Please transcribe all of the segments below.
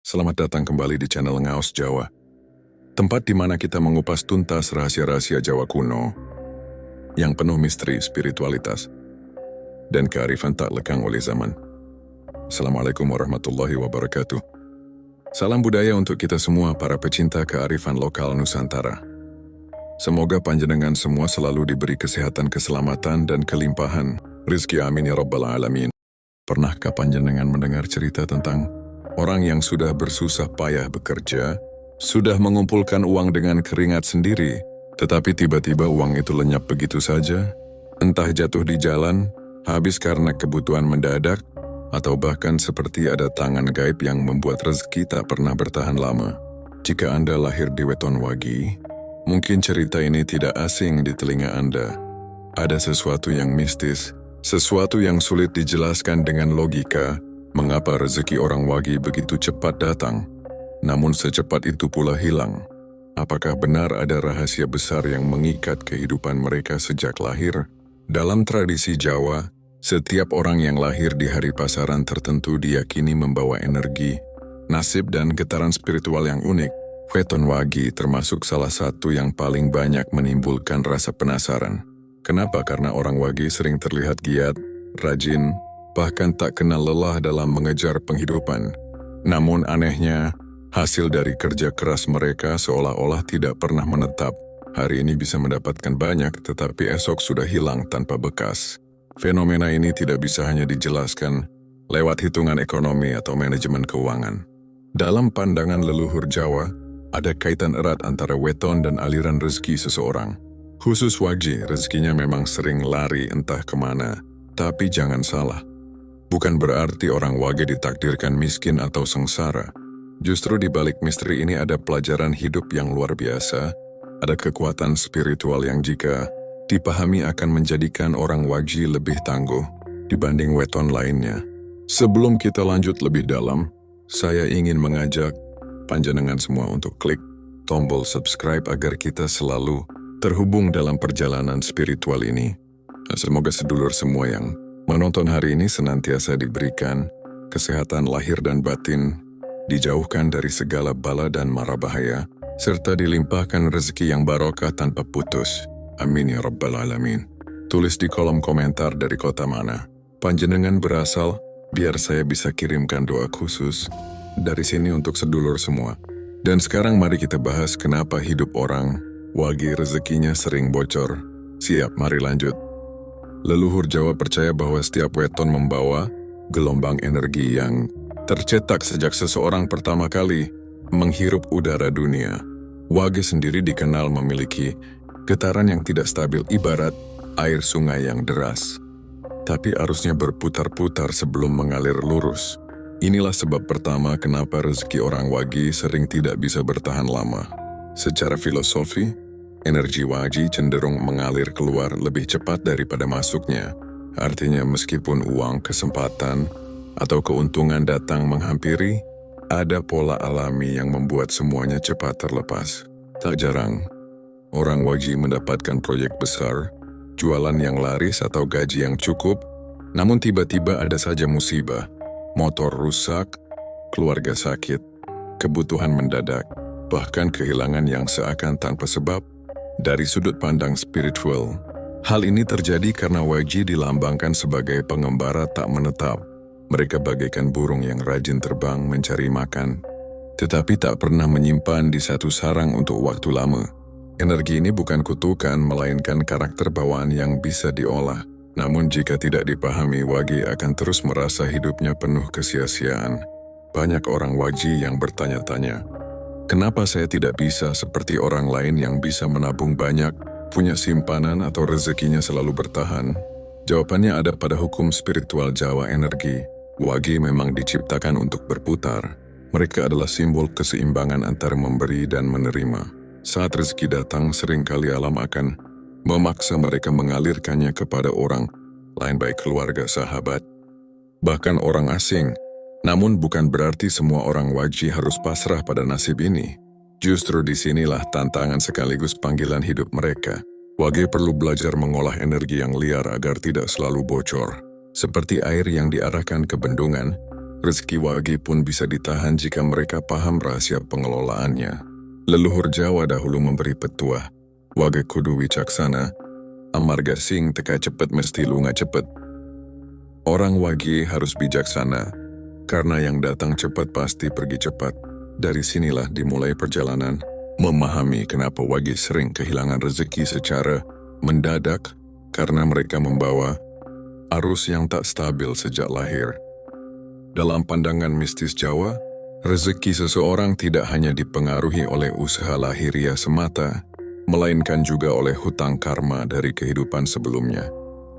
Selamat datang kembali di channel Ngaos Jawa, tempat di mana kita mengupas tuntas rahasia-rahasia Jawa kuno yang penuh misteri spiritualitas dan kearifan tak lekang oleh zaman. Assalamualaikum warahmatullahi wabarakatuh. Salam budaya untuk kita semua para pecinta kearifan lokal Nusantara. Semoga panjenengan semua selalu diberi kesehatan, keselamatan, dan kelimpahan rizki, amin ya rabbal alamin. Pernahkah panjenengan mendengar cerita tentang orang yang sudah bersusah payah bekerja, sudah mengumpulkan uang dengan keringat sendiri, tetapi tiba-tiba uang itu lenyap begitu saja, entah jatuh di jalan, habis karena kebutuhan mendadak, atau bahkan seperti ada tangan gaib yang membuat rezeki tak pernah bertahan lama. Jika Anda lahir di Weton Wagi, mungkin cerita ini tidak asing di telinga Anda. Ada sesuatu yang mistis, sesuatu yang sulit dijelaskan dengan logika. Mengapa rezeki orang Wagi begitu cepat datang, namun secepat itu pula hilang? Apakah benar ada rahasia besar yang mengikat kehidupan mereka sejak lahir? Dalam tradisi Jawa, setiap orang yang lahir di hari pasaran tertentu diyakini membawa energi, nasib, dan getaran spiritual yang unik. Weton Wagi termasuk salah satu yang paling banyak menimbulkan rasa penasaran. Kenapa? Karena orang Wagi sering terlihat giat, rajin, bahkan tak kenal lelah dalam mengejar penghidupan. Namun anehnya, hasil dari kerja keras mereka seolah-olah tidak pernah menetap. Hari ini bisa mendapatkan banyak, tetapi esok sudah hilang tanpa bekas. Fenomena ini tidak bisa hanya dijelaskan lewat hitungan ekonomi atau manajemen keuangan. Dalam pandangan leluhur Jawa, ada kaitan erat antara weton dan aliran rezeki seseorang. Khusus Wagi, rezekinya memang sering lari entah kemana. Tapi jangan salah, bukan berarti orang Wagi ditakdirkan miskin atau sengsara. Justru di balik misteri ini ada pelajaran hidup yang luar biasa, ada kekuatan spiritual yang jika dipahami akan menjadikan orang Wagi lebih tangguh dibanding weton lainnya. Sebelum kita lanjut lebih dalam, saya ingin mengajak panjenengan semua untuk klik tombol subscribe agar kita selalu terhubung dalam perjalanan spiritual ini. Semoga sedulur semua yang menonton hari ini senantiasa diberikan kesehatan lahir dan batin, dijauhkan dari segala bala dan mara bahaya, serta dilimpahkan rezeki yang barokah tanpa putus. Amin ya rabbal alamin. Tulis di kolom komentar dari kota mana panjenengan berasal, biar saya bisa kirimkan doa khusus dari sini untuk sedulur semua. Dan sekarang mari kita bahas kenapa hidup orang Wagi rezekinya sering bocor. Siap, mari lanjut. Leluhur Jawa percaya bahwa setiap weton membawa gelombang energi yang tercetak sejak seseorang pertama kali menghirup udara dunia. Wagi sendiri dikenal memiliki getaran yang tidak stabil ibarat air sungai yang deras, tapi arusnya berputar-putar sebelum mengalir lurus. Inilah sebab pertama kenapa rezeki orang Wagi sering tidak bisa bertahan lama. Secara filosofi, energi Wagi cenderung mengalir keluar lebih cepat daripada masuknya. Artinya meskipun uang, kesempatan, atau keuntungan datang menghampiri, ada pola alami yang membuat semuanya cepat terlepas. Tak jarang, orang Wagi mendapatkan proyek besar, jualan yang laris atau gaji yang cukup, namun tiba-tiba ada saja musibah. Motor rusak, keluarga sakit, kebutuhan mendadak, bahkan kehilangan yang seakan tanpa sebab. Dari sudut pandang spiritual, hal ini terjadi karena Wagi dilambangkan sebagai pengembara tak menetap. Mereka bagaikan burung yang rajin terbang mencari makan, tetapi tak pernah menyimpan di satu sarang untuk waktu lama. Energi ini bukan kutukan, melainkan karakter bawaan yang bisa diolah. Namun jika tidak dipahami, Wagi akan terus merasa hidupnya penuh kesia-siaan. Banyak orang Wagi yang bertanya-tanya, kenapa saya tidak bisa seperti orang lain yang bisa menabung banyak, punya simpanan atau rezekinya selalu bertahan? Jawabannya ada pada hukum spiritual Jawa energi. Wagi memang diciptakan untuk berputar. Mereka adalah simbol keseimbangan antara memberi dan menerima. Saat rezeki datang, seringkali alam akan memaksa mereka mengalirkannya kepada orang lain, baik keluarga, sahabat, bahkan orang asing. Namun bukan berarti semua orang Wagi harus pasrah pada nasib ini. Justru disinilah tantangan sekaligus panggilan hidup mereka. Wagi perlu belajar mengolah energi yang liar agar tidak selalu bocor. Seperti air yang diarahkan ke bendungan, rezeki Wage pun bisa ditahan jika mereka paham rahasia pengelolaannya. Leluhur Jawa dahulu memberi petuah, Wage kudu wicaksana, amarga sing teka cepet mesti lunga cepet. Orang Wage harus bijaksana, karena yang datang cepat pasti pergi cepat. Dari sinilah dimulai perjalanan, memahami kenapa Wage sering kehilangan rezeki secara mendadak, karena mereka membawa arus yang tak stabil sejak lahir. Dalam pandangan mistis Jawa, rezeki seseorang tidak hanya dipengaruhi oleh usaha lahiriah semata, melainkan juga oleh hutang karma dari kehidupan sebelumnya.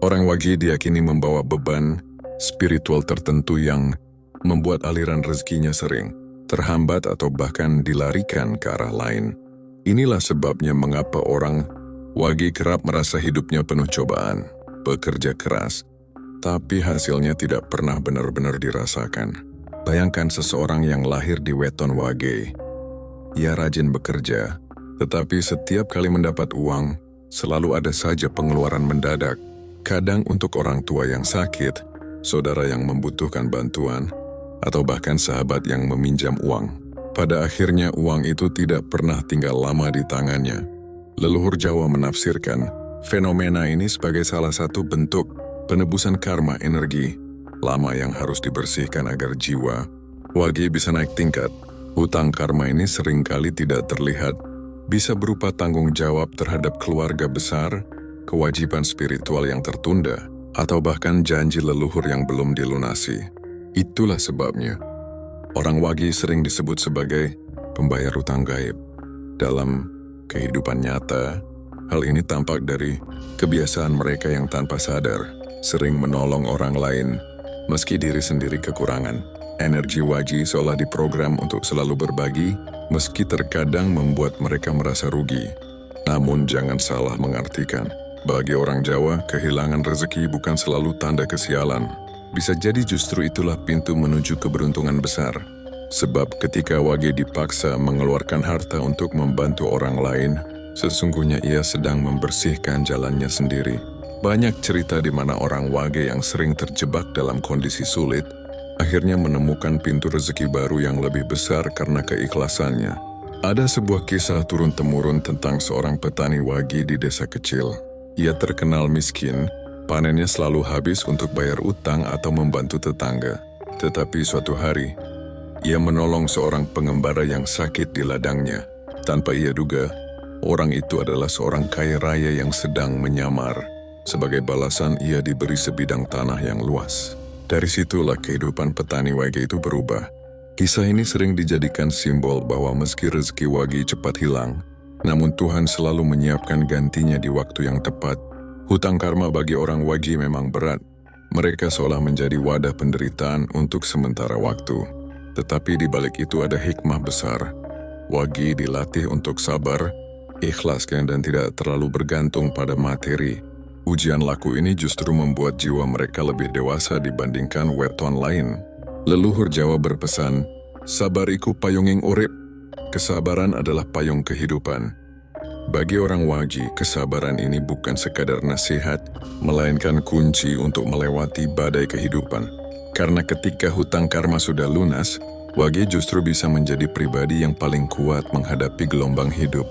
Orang Wage diyakini membawa beban spiritual tertentu yang membuat aliran rezekinya sering terhambat atau bahkan dilarikan ke arah lain. Inilah sebabnya mengapa orang Wage kerap merasa hidupnya penuh cobaan, bekerja keras, tapi hasilnya tidak pernah benar-benar dirasakan. Bayangkan seseorang yang lahir di weton Wage. Ia rajin bekerja, tetapi setiap kali mendapat uang, selalu ada saja pengeluaran mendadak. Kadang untuk orang tua yang sakit, saudara yang membutuhkan bantuan, atau bahkan sahabat yang meminjam uang. Pada akhirnya uang itu tidak pernah tinggal lama di tangannya. Leluhur Jawa menafsirkan fenomena ini sebagai salah satu bentuk penebusan karma energi lama yang harus dibersihkan agar jiwa Wage bisa naik tingkat. Hutang karma ini seringkali tidak terlihat, bisa berupa tanggung jawab terhadap keluarga besar, kewajiban spiritual yang tertunda, atau bahkan janji leluhur yang belum dilunasi. Itulah sebabnya orang Wage sering disebut sebagai pembayar hutang gaib. Dalam kehidupan nyata, hal ini tampak dari kebiasaan mereka yang tanpa sadar sering menolong orang lain, meski diri sendiri kekurangan. Energi Wage seolah diprogram untuk selalu berbagi, meski terkadang membuat mereka merasa rugi. Namun jangan salah mengartikan, bagi orang Jawa, kehilangan rezeki bukan selalu tanda kesialan. Bisa jadi justru itulah pintu menuju keberuntungan besar. Sebab ketika Wage dipaksa mengeluarkan harta untuk membantu orang lain, sesungguhnya ia sedang membersihkan jalannya sendiri. Banyak cerita di mana orang Wage yang sering terjebak dalam kondisi sulit, akhirnya menemukan pintu rezeki baru yang lebih besar karena keikhlasannya. Ada sebuah kisah turun-temurun tentang seorang petani Wage di desa kecil. Ia terkenal miskin, panennya selalu habis untuk bayar utang atau membantu tetangga. Tetapi suatu hari, ia menolong seorang pengembara yang sakit di ladangnya. Tanpa ia duga, orang itu adalah seorang kaya raya yang sedang menyamar. Sebagai balasan, ia diberi sebidang tanah yang luas. Dari situlah kehidupan petani Wage itu berubah. Kisah ini sering dijadikan simbol bahwa meski rezeki Wage cepat hilang, namun Tuhan selalu menyiapkan gantinya di waktu yang tepat. Hutang karma bagi orang Wage memang berat. Mereka seolah menjadi wadah penderitaan untuk sementara waktu. Tetapi di balik itu ada hikmah besar. Wage dilatih untuk sabar, ikhlas dan tidak terlalu bergantung pada materi. Ujian laku ini justru membuat jiwa mereka lebih dewasa dibandingkan weton lain. Leluhur Jawa berpesan, sabariku payunging urip. Kesabaran adalah payung kehidupan. Bagi orang Wage, kesabaran ini bukan sekadar nasihat, melainkan kunci untuk melewati badai kehidupan. Karena ketika hutang karma sudah lunas, Wage justru bisa menjadi pribadi yang paling kuat menghadapi gelombang hidup.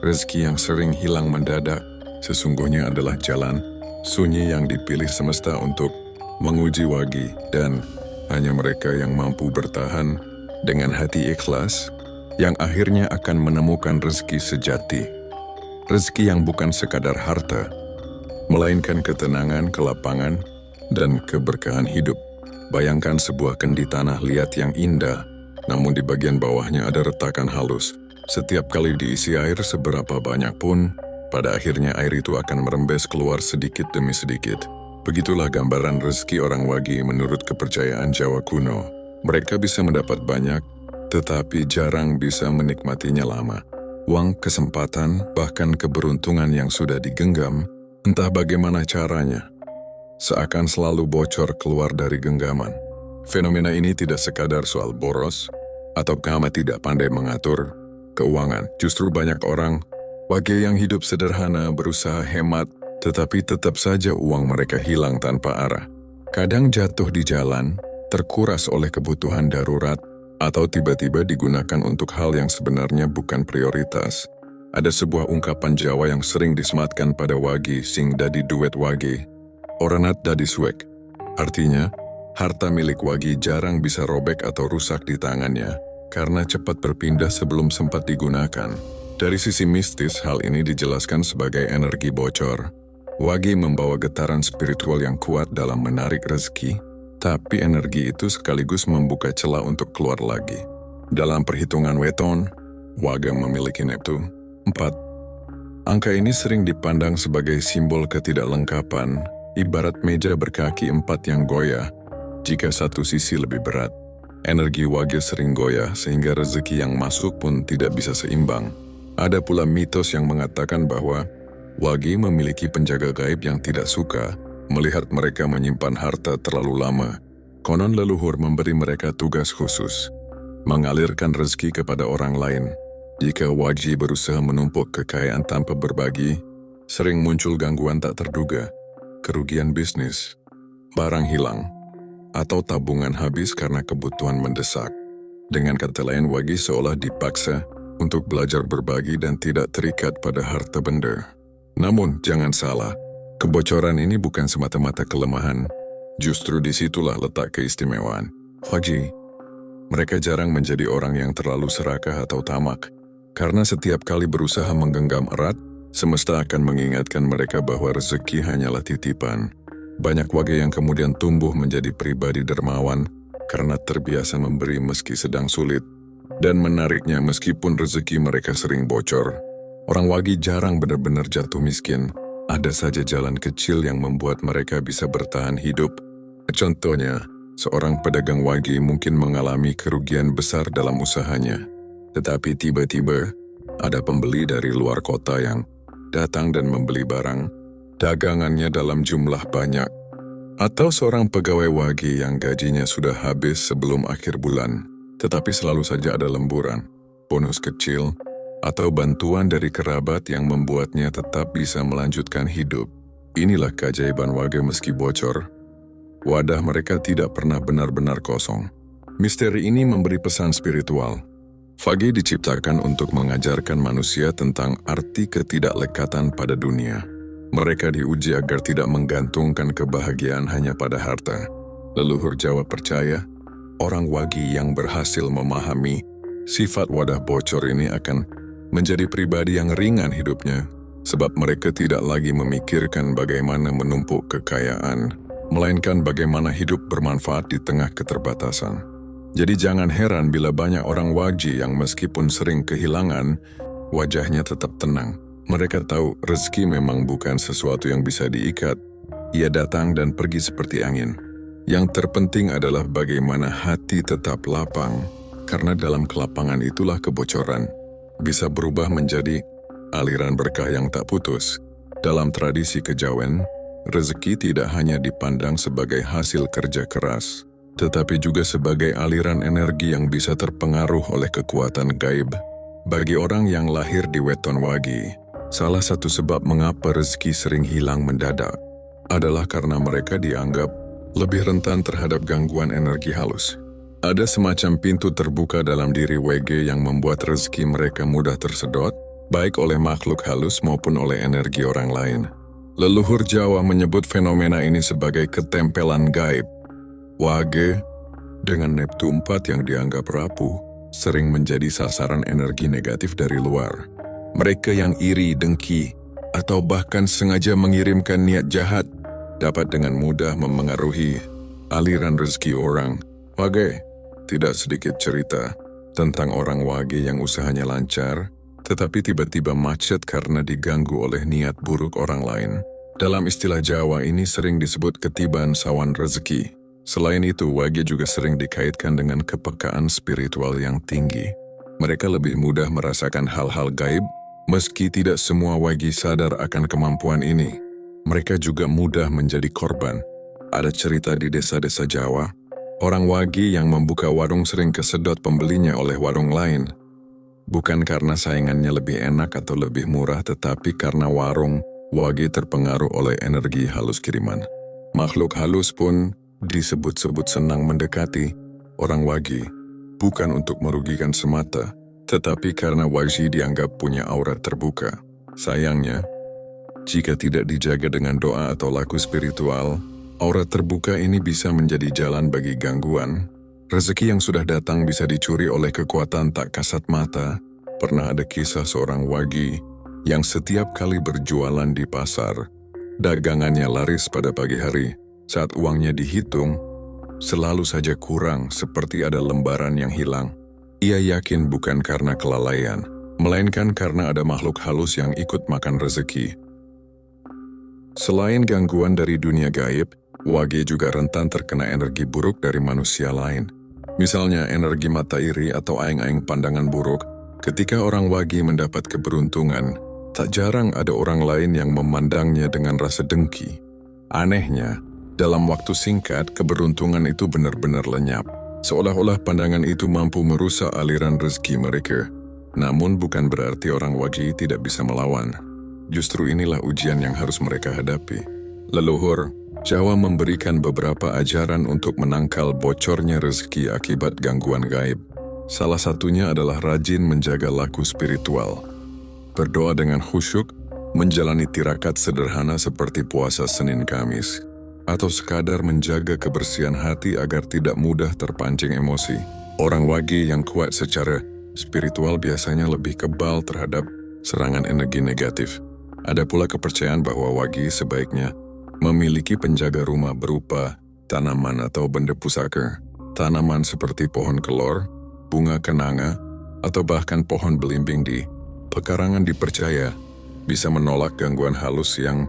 Rezeki yang sering hilang mendadak, sesungguhnya adalah jalan sunyi yang dipilih semesta untuk menguji Wage, dan hanya mereka yang mampu bertahan dengan hati ikhlas yang akhirnya akan menemukan rezeki sejati. Rezeki yang bukan sekadar harta, melainkan ketenangan, kelapangan, dan keberkahan hidup. Bayangkan sebuah kendi tanah liat yang indah, namun di bagian bawahnya ada retakan halus. Setiap kali diisi air seberapa banyak pun, pada akhirnya air itu akan merembes keluar sedikit demi sedikit. Begitulah gambaran rezeki orang Wage menurut kepercayaan Jawa kuno. Mereka bisa mendapat banyak, tetapi jarang bisa menikmatinya lama. Uang, kesempatan, bahkan keberuntungan yang sudah digenggam, entah bagaimana caranya, seakan selalu bocor keluar dari genggaman. Fenomena ini tidak sekadar soal boros, atau karena tidak pandai mengatur keuangan. Justru banyak orang Wage yang hidup sederhana, berusaha hemat, Tetapi tetap saja uang mereka hilang tanpa arah. Kadang jatuh di jalan, terkuras oleh kebutuhan darurat, atau tiba-tiba digunakan untuk hal yang sebenarnya bukan prioritas. Ada sebuah ungkapan Jawa yang sering disematkan pada wagi sing dadi duet wagi, oranat dadi suek. Artinya, harta milik wagi jarang bisa robek atau rusak di tangannya, karena cepat berpindah sebelum sempat digunakan. Dari sisi mistis, hal ini dijelaskan sebagai energi bocor. Wagi membawa getaran spiritual yang kuat dalam menarik rezeki, tapi energi itu sekaligus membuka celah untuk keluar lagi. Dalam perhitungan weton, Waga memiliki neptu 4. Angka ini sering dipandang sebagai simbol ketidaklengkapan, ibarat meja berkaki 4 yang goyah. Jika satu sisi lebih berat, energi Waga sering goyah sehingga rezeki yang masuk pun tidak bisa seimbang. Ada pula mitos yang mengatakan bahwa Wagi memiliki penjaga gaib yang tidak suka melihat mereka menyimpan harta terlalu lama. Konon leluhur memberi mereka tugas khusus, mengalirkan rezeki kepada orang lain. Jika Wagi berusaha menumpuk kekayaan tanpa berbagi, sering muncul gangguan tak terduga, kerugian bisnis, barang hilang, atau tabungan habis karena kebutuhan mendesak. Dengan kata lain, Wagi seolah dipaksa untuk belajar berbagi dan tidak terikat pada harta benda. Namun, jangan salah, kebocoran ini bukan semata-mata kelemahan. Justru disitulah letak keistimewaan. Wagi, mereka jarang menjadi orang yang terlalu serakah atau tamak. Karena setiap kali berusaha menggenggam erat, semesta akan mengingatkan mereka bahwa rezeki hanyalah titipan. Banyak Wagi yang kemudian tumbuh menjadi pribadi dermawan karena terbiasa memberi meski sedang sulit. Dan menariknya, meskipun rezeki mereka sering bocor, orang Wagi jarang benar-benar jatuh miskin. Ada saja jalan kecil yang membuat mereka bisa bertahan hidup. Contohnya, seorang pedagang Wagi mungkin mengalami kerugian besar dalam usahanya. Tetapi tiba-tiba, ada pembeli dari luar kota yang datang dan membeli barang dagangannya dalam jumlah banyak. Atau seorang pegawai Wagi yang gajinya sudah habis sebelum akhir bulan, tetapi selalu saja ada lemburan, bonus kecil, atau bantuan dari kerabat yang membuatnya tetap bisa melanjutkan hidup. Inilah keajaiban Wagi meski bocor. Wadah mereka tidak pernah benar-benar kosong. Misteri ini memberi pesan spiritual. Wagi diciptakan untuk mengajarkan manusia tentang arti ketidaklekatan pada dunia. Mereka diuji agar tidak menggantungkan kebahagiaan hanya pada harta. Leluhur Jawa percaya, orang Wagi yang berhasil memahami sifat wadah bocor ini akan menjadi pribadi yang ringan hidupnya, sebab mereka tidak lagi memikirkan bagaimana menumpuk kekayaan, melainkan bagaimana hidup bermanfaat di tengah keterbatasan. Jadi jangan heran bila banyak orang Wagi yang meskipun sering kehilangan, wajahnya tetap tenang. Mereka tahu rezeki memang bukan sesuatu yang bisa diikat. Ia datang dan pergi seperti angin. Yang terpenting adalah bagaimana hati tetap lapang, karena dalam kelapangan itulah kebocoran bisa berubah menjadi aliran berkah yang tak putus. Dalam tradisi kejawen, rezeki tidak hanya dipandang sebagai hasil kerja keras, tetapi juga sebagai aliran energi yang bisa terpengaruh oleh kekuatan gaib. Bagi orang yang lahir di weton Wagi, salah satu sebab mengapa rezeki sering hilang mendadak adalah karena mereka dianggap lebih rentan terhadap gangguan energi halus. Ada semacam pintu terbuka dalam diri WG yang membuat rezeki mereka mudah tersedot, baik oleh makhluk halus maupun oleh energi orang lain. Leluhur Jawa menyebut fenomena ini sebagai ketempelan gaib. Wage, dengan neptu 4 yang dianggap rapuh, sering menjadi sasaran energi negatif dari luar. Mereka yang iri, dengki, atau bahkan sengaja mengirimkan niat jahat dapat dengan mudah memengaruhi aliran rezeki orang. Wage, tidak sedikit cerita tentang orang Wage yang usahanya lancar, tetapi tiba-tiba macet karena diganggu oleh niat buruk orang lain. Dalam istilah Jawa ini sering disebut ketiban sawan rezeki. Selain itu, Wage juga sering dikaitkan dengan kepekaan spiritual yang tinggi. Mereka lebih mudah merasakan hal-hal gaib, meski tidak semua Wage sadar akan kemampuan ini. Mereka juga mudah menjadi korban. Ada cerita di desa-desa Jawa, orang Wage yang membuka warung sering kesedot pembelinya oleh warung lain. Bukan karena saingannya lebih enak atau lebih murah, tetapi karena warung Wage terpengaruh oleh energi halus kiriman. Makhluk halus pun disebut-sebut senang mendekati orang Wage, bukan untuk merugikan semata, tetapi karena Wage dianggap punya aura terbuka. Sayangnya, jika tidak dijaga dengan doa atau laku spiritual, aura terbuka ini bisa menjadi jalan bagi gangguan. Rezeki yang sudah datang bisa dicuri oleh kekuatan tak kasat mata. Pernah ada kisah seorang Wage yang setiap kali berjualan di pasar, dagangannya laris pada pagi hari. Saat uangnya dihitung, selalu saja kurang, seperti ada lembaran yang hilang. Ia yakin bukan karena kelalaian, melainkan karena ada makhluk halus yang ikut makan rezeki. Selain gangguan dari dunia gaib, Wage juga rentan terkena energi buruk dari manusia lain. Misalnya energi mata iri atau aing-aing pandangan buruk. Ketika orang Wage mendapat keberuntungan, tak jarang ada orang lain yang memandangnya dengan rasa dengki. Anehnya, dalam waktu singkat, keberuntungan itu benar-benar lenyap. Seolah-olah pandangan itu mampu merusak aliran rezeki mereka. Namun bukan berarti orang Wage tidak bisa melawan. Justru inilah ujian yang harus mereka hadapi. Leluhur Jawa memberikan beberapa ajaran untuk menangkal bocornya rezeki akibat gangguan gaib. Salah satunya adalah rajin menjaga laku spiritual. Berdoa dengan khusyuk, menjalani tirakat sederhana seperti puasa Senin Kamis, atau sekadar menjaga kebersihan hati agar tidak mudah terpancing emosi. Orang Wage yang kuat secara spiritual biasanya lebih kebal terhadap serangan energi negatif. Ada pula kepercayaan bahwa Wage sebaiknya memiliki penjaga rumah berupa tanaman atau benda pusaka. Tanaman seperti pohon kelor, bunga kenanga, atau bahkan pohon belimbing di pekarangan dipercaya bisa menolak gangguan halus yang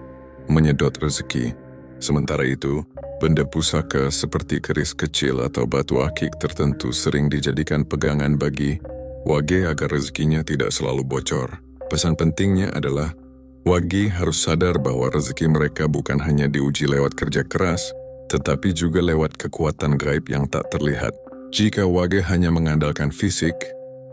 menyedot rezeki. Sementara itu, benda pusaka seperti keris kecil atau batu akik tertentu sering dijadikan pegangan bagi Wage agar rezekinya tidak selalu bocor. Pesan pentingnya adalah Wage harus sadar bahwa rezeki mereka bukan hanya diuji lewat kerja keras, tetapi juga lewat kekuatan gaib yang tak terlihat. Jika Wage hanya mengandalkan fisik,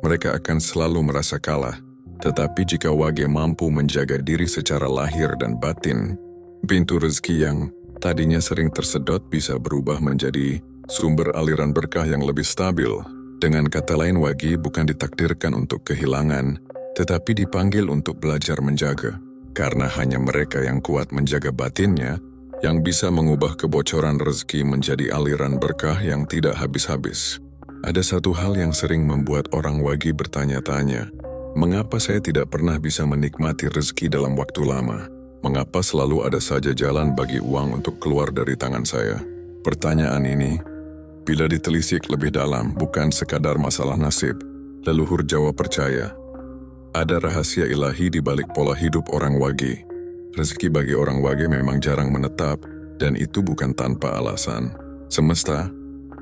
mereka akan selalu merasa kalah. Tetapi jika Wage mampu menjaga diri secara lahir dan batin, pintu rezeki yang tadinya sering tersedot bisa berubah menjadi sumber aliran berkah yang lebih stabil. Dengan kata lain, Wage bukan ditakdirkan untuk kehilangan, tetapi dipanggil untuk belajar menjaga. Karena hanya mereka yang kuat menjaga batinnya, yang bisa mengubah kebocoran rezeki menjadi aliran berkah yang tidak habis-habis. Ada satu hal yang sering membuat orang Wage bertanya-tanya, mengapa saya tidak pernah bisa menikmati rezeki dalam waktu lama? Mengapa selalu ada saja jalan bagi uang untuk keluar dari tangan saya? Pertanyaan ini, bila ditelisik lebih dalam, bukan sekadar masalah nasib. Leluhur Jawa percaya, ada rahasia ilahi di balik pola hidup orang Wage. Rezeki bagi orang Wage memang jarang menetap, dan itu bukan tanpa alasan. Semesta,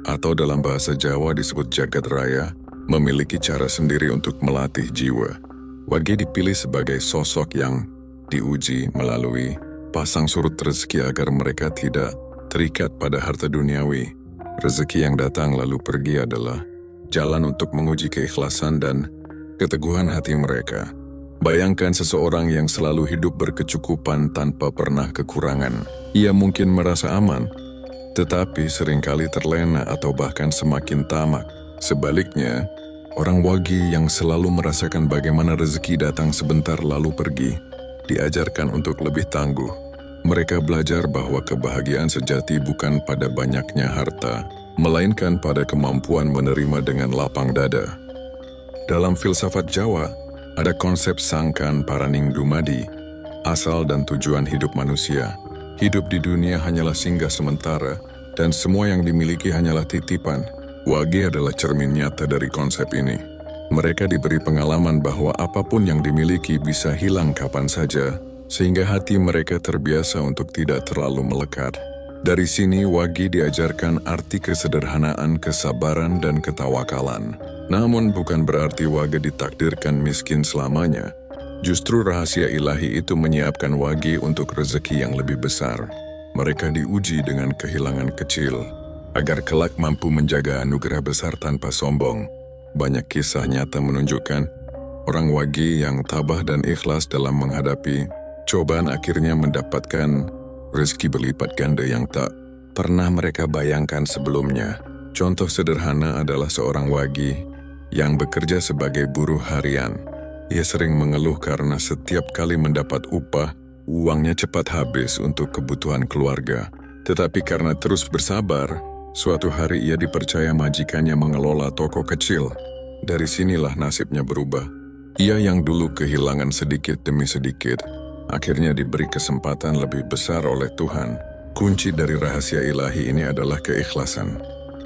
atau dalam bahasa Jawa disebut jagat raya, memiliki cara sendiri untuk melatih jiwa. Wage dipilih sebagai sosok yang diuji melalui pasang surut rezeki agar mereka tidak terikat pada harta duniawi. Rezeki yang datang lalu pergi adalah jalan untuk menguji keikhlasan dan keteguhan hati mereka. Bayangkan seseorang yang selalu hidup berkecukupan tanpa pernah kekurangan. Ia mungkin merasa aman, tetapi seringkali terlena atau bahkan semakin tamak. Sebaliknya, orang Wage yang selalu merasakan bagaimana rezeki datang sebentar lalu pergi, diajarkan untuk lebih tangguh. Mereka belajar bahwa kebahagiaan sejati bukan pada banyaknya harta, melainkan pada kemampuan menerima dengan lapang dada. Dalam filsafat Jawa, ada konsep sangkan paraning dumadi, asal dan tujuan hidup manusia. Hidup di dunia hanyalah singgah sementara, dan semua yang dimiliki hanyalah titipan. Wage adalah cermin nyata dari konsep ini. Mereka diberi pengalaman bahwa apapun yang dimiliki bisa hilang kapan saja, sehingga hati mereka terbiasa untuk tidak terlalu melekat. Dari sini Wage diajarkan arti kesederhanaan, kesabaran, dan ketawakalan. Namun bukan berarti Wage ditakdirkan miskin selamanya. Justru rahasia ilahi itu menyiapkan Wage untuk rezeki yang lebih besar. Mereka diuji dengan kehilangan kecil, agar kelak mampu menjaga anugerah besar tanpa sombong. Banyak kisah nyata menunjukkan orang Wage yang tabah dan ikhlas dalam menghadapi Cobaan akhirnya mendapatkan rezeki berlipat ganda yang tak pernah mereka bayangkan sebelumnya. Contoh sederhana adalah seorang wagi yang bekerja sebagai buruh harian. Ia sering mengeluh karena setiap kali mendapat upah, uangnya cepat habis untuk kebutuhan keluarga. Tetapi karena terus bersabar, suatu hari ia dipercaya majikannya mengelola toko kecil. Dari sinilah nasibnya berubah. Ia yang dulu kehilangan sedikit demi sedikit, akhirnya diberi kesempatan lebih besar oleh Tuhan. Kunci dari rahasia ilahi ini adalah keikhlasan.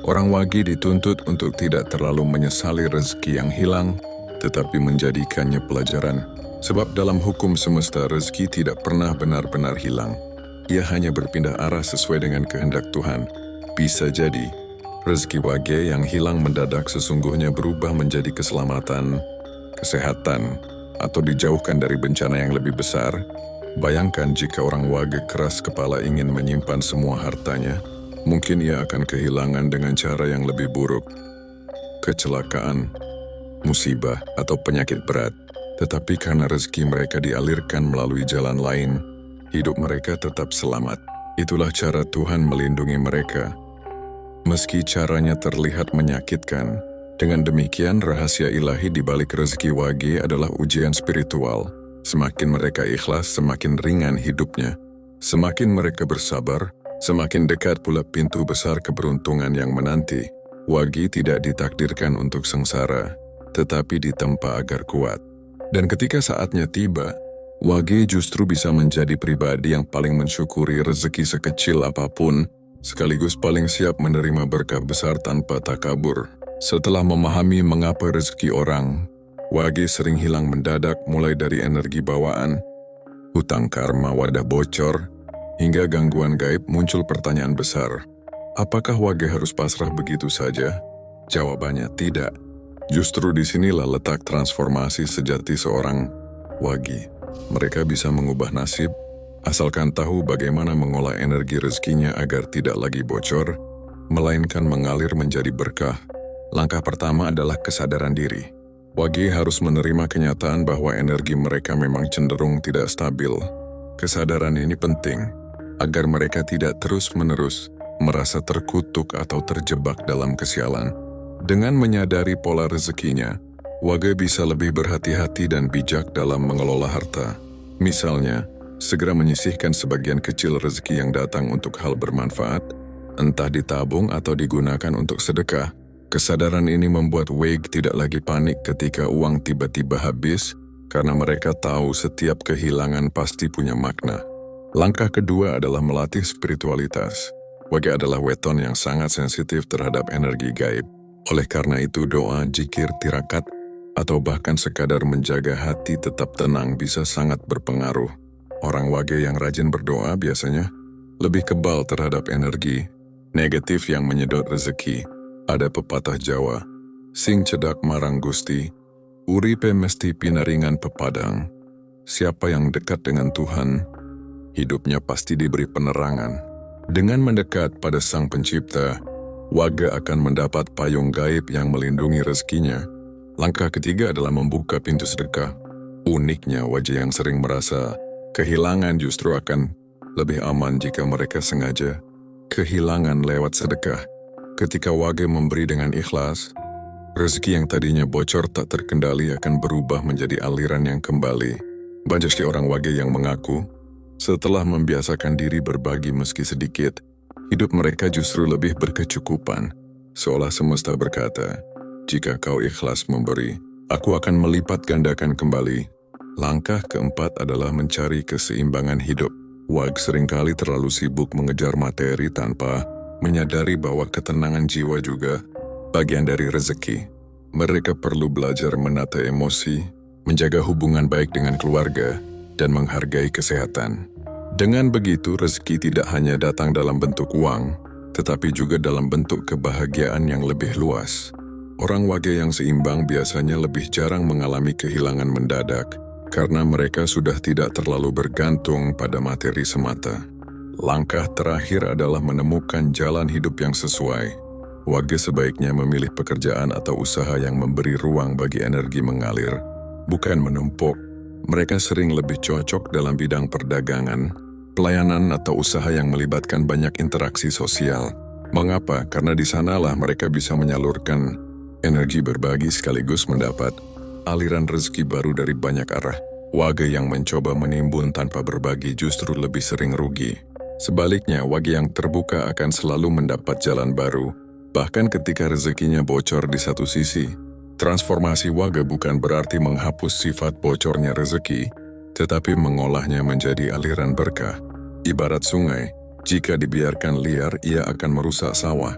Orang wagi dituntut untuk tidak terlalu menyesali rezeki yang hilang, tetapi menjadikannya pelajaran. Sebab dalam hukum semesta rezeki tidak pernah benar-benar hilang. Ia hanya berpindah arah sesuai dengan kehendak Tuhan. Bisa jadi, rezeki wage yang hilang mendadak sesungguhnya berubah menjadi keselamatan, kesehatan, atau dijauhkan dari bencana yang lebih besar. Bayangkan jika orang wage keras kepala ingin menyimpan semua hartanya, mungkin ia akan kehilangan dengan cara yang lebih buruk. Kecelakaan, musibah, atau penyakit berat. Tetapi karena rezeki mereka dialirkan melalui jalan lain, hidup mereka tetap selamat. Itulah cara Tuhan melindungi mereka. Meski caranya terlihat menyakitkan, dengan demikian rahasia ilahi di balik rezeki wage adalah ujian spiritual. Semakin mereka ikhlas, semakin ringan hidupnya. Semakin mereka bersabar, semakin dekat pula pintu besar keberuntungan yang menanti. Wagi tidak ditakdirkan untuk sengsara, tetapi ditempa agar kuat. Dan ketika saatnya tiba, wage justru bisa menjadi pribadi yang paling mensyukuri rezeki sekecil apapun, sekaligus paling siap menerima berkah besar tanpa takabur. Setelah memahami mengapa rezeki orang, wage sering hilang mendadak mulai dari energi bawaan, hutang karma wadah bocor, hingga gangguan gaib. Muncul pertanyaan besar. Apakah wage harus pasrah begitu saja? Jawabannya tidak. Justru disinilah letak transformasi sejati seorang wagi. Mereka bisa mengubah nasib, asalkan tahu bagaimana mengolah energi rezekinya agar tidak lagi bocor, melainkan mengalir menjadi berkah. Langkah pertama adalah kesadaran diri. Wagi harus menerima kenyataan bahwa energi mereka memang cenderung tidak stabil. Kesadaran ini penting, agar mereka tidak terus-menerus merasa terkutuk atau terjebak dalam kesialan. Dengan menyadari pola rezekinya, wage bisa lebih berhati-hati dan bijak dalam mengelola harta. Misalnya, segera menyisihkan sebagian kecil rezeki yang datang untuk hal bermanfaat, entah ditabung atau digunakan untuk sedekah. Kesadaran ini membuat wage tidak lagi panik ketika uang tiba-tiba habis, karena mereka tahu setiap kehilangan pasti punya makna. Langkah kedua adalah melatih spiritualitas. Wage adalah weton yang sangat sensitif terhadap energi gaib. Oleh karena itu doa, zikir, tirakat, atau bahkan sekadar menjaga hati tetap tenang bisa sangat berpengaruh. Orang wage yang rajin berdoa biasanya lebih kebal terhadap energi negatif yang menyedot rezeki. Ada pepatah Jawa, sing cedak marang Gusti, uripe mesti pinaringan pepadang. Siapa yang dekat dengan Tuhan, hidupnya pasti diberi penerangan. Dengan mendekat pada Sang Pencipta, wage akan mendapat payung gaib yang melindungi rezekinya. Langkah ketiga adalah membuka pintu sedekah. Uniknya, wage yang sering merasa kehilangan justru akan lebih aman jika mereka sengaja kehilangan lewat sedekah. Ketika wage memberi dengan ikhlas, rezeki yang tadinya bocor tak terkendali akan berubah menjadi aliran yang kembali. Banyak orang wage yang mengaku, setelah membiasakan diri berbagi meski sedikit, hidup mereka justru lebih berkecukupan. Seolah semesta berkata, jika kau ikhlas memberi, aku akan melipat gandakan kembali. Langkah keempat adalah mencari keseimbangan hidup. Wag seringkali terlalu sibuk mengejar materi tanpa menyadari bahwa ketenangan jiwa juga bagian dari rezeki. Mereka perlu belajar menata emosi, menjaga hubungan baik dengan keluarga, dan menghargai kesehatan. Dengan begitu, rezeki tidak hanya datang dalam bentuk uang, tetapi juga dalam bentuk kebahagiaan yang lebih luas. Orang wage yang seimbang biasanya lebih jarang mengalami kehilangan mendadak, karena mereka sudah tidak terlalu bergantung pada materi semata. Langkah terakhir adalah menemukan jalan hidup yang sesuai. Wage sebaiknya memilih pekerjaan atau usaha yang memberi ruang bagi energi mengalir, bukan menumpuk. Mereka sering lebih cocok dalam bidang perdagangan, pelayanan atau usaha yang melibatkan banyak interaksi sosial. Mengapa? Karena di sanalah mereka bisa menyalurkan energi berbagi sekaligus mendapat aliran rezeki baru dari banyak arah. Wage yang mencoba menimbun tanpa berbagi justru lebih sering rugi. Sebaliknya, wage yang terbuka akan selalu mendapat jalan baru, bahkan ketika rezekinya bocor di satu sisi. Transformasi wage bukan berarti menghapus sifat bocornya rezeki, tetapi mengolahnya menjadi aliran berkah. Ibarat sungai, jika dibiarkan liar ia akan merusak sawah,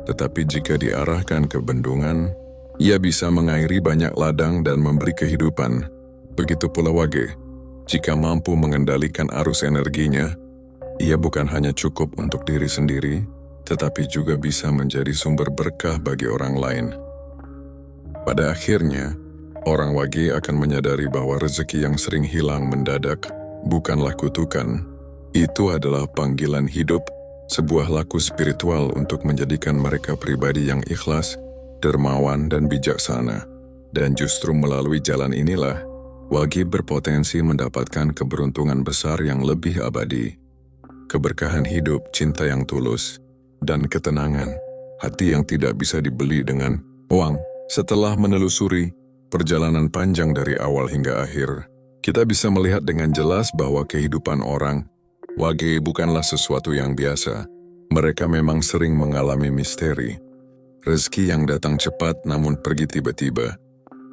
tetapi jika diarahkan ke bendungan, ia bisa mengairi banyak ladang dan memberi kehidupan. Begitu pula wage, jika mampu mengendalikan arus energinya, ia bukan hanya cukup untuk diri sendiri, tetapi juga bisa menjadi sumber berkah bagi orang lain. Pada akhirnya, orang wage akan menyadari bahwa rezeki yang sering hilang mendadak bukanlah kutukan. Itu adalah panggilan hidup, sebuah laku spiritual untuk menjadikan mereka pribadi yang ikhlas, dermawan dan bijaksana. Dan justru melalui jalan inilah, wage berpotensi mendapatkan keberuntungan besar yang lebih abadi. Keberkahan hidup, cinta yang tulus, dan ketenangan, hati yang tidak bisa dibeli dengan uang. Setelah menelusuri perjalanan panjang dari awal hingga akhir, kita bisa melihat dengan jelas bahwa kehidupan orang wage bukanlah sesuatu yang biasa. Mereka memang sering mengalami misteri. Rezeki yang datang cepat namun pergi tiba-tiba.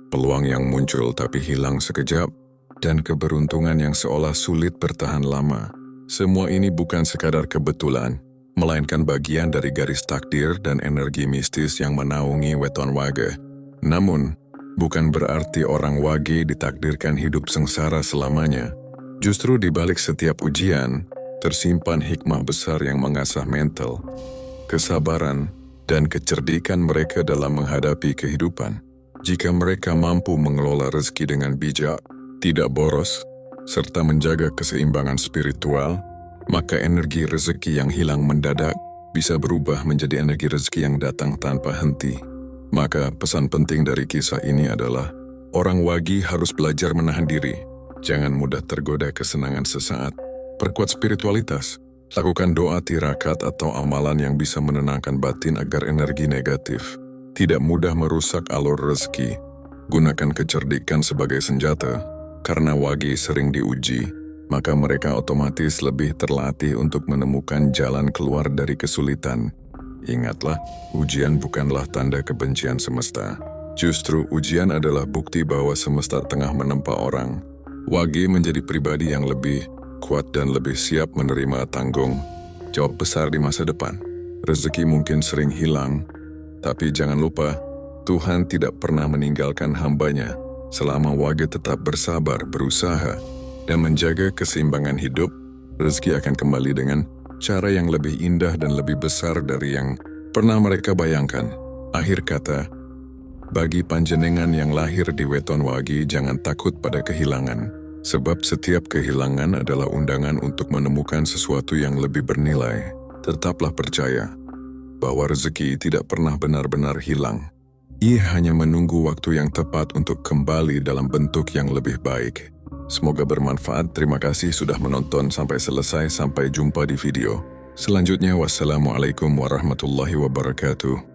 Peluang yang muncul tapi hilang sekejap, dan keberuntungan yang seolah sulit bertahan lama. Semua ini bukan sekadar kebetulan, melainkan bagian dari garis takdir dan energi mistis yang menaungi weton wage. Namun, bukan berarti orang wage ditakdirkan hidup sengsara selamanya. Justru di balik setiap ujian, tersimpan hikmah besar yang mengasah mental, kesabaran, dan kecerdikan mereka dalam menghadapi kehidupan. Jika mereka mampu mengelola rezeki dengan bijak, tidak boros, serta menjaga keseimbangan spiritual, maka energi rezeki yang hilang mendadak bisa berubah menjadi energi rezeki yang datang tanpa henti. Maka pesan penting dari kisah ini adalah, orang wage harus belajar menahan diri. Jangan mudah tergoda kesenangan sesaat. Perkuat spiritualitas. Lakukan doa tirakat atau amalan yang bisa menenangkan batin agar energi negatif tidak mudah merusak alur rezeki. Gunakan kecerdikan sebagai senjata. Karena wage sering diuji, maka mereka otomatis lebih terlatih untuk menemukan jalan keluar dari kesulitan. Ingatlah, ujian bukanlah tanda kebencian semesta. Justru ujian adalah bukti bahwa semesta tengah menempa orang. Wage menjadi pribadi yang lebih kuat dan lebih siap menerima tanggung jawab besar di masa depan. Rezeki mungkin sering hilang, tapi jangan lupa, Tuhan tidak pernah meninggalkan hambanya. Selama wage tetap bersabar, berusaha, dan menjaga keseimbangan hidup, rezeki akan kembali dengan cara yang lebih indah dan lebih besar dari yang pernah mereka bayangkan. Akhir kata, bagi panjenengan yang lahir di weton wage, jangan takut pada kehilangan. Sebab setiap kehilangan adalah undangan untuk menemukan sesuatu yang lebih bernilai. Tetaplah percaya bahwa rezeki tidak pernah benar-benar hilang. Ia hanya menunggu waktu yang tepat untuk kembali dalam bentuk yang lebih baik. Semoga bermanfaat. Terima kasih sudah menonton sampai selesai. Sampai jumpa di video selanjutnya. Wassalamualaikum warahmatullahi wabarakatuh.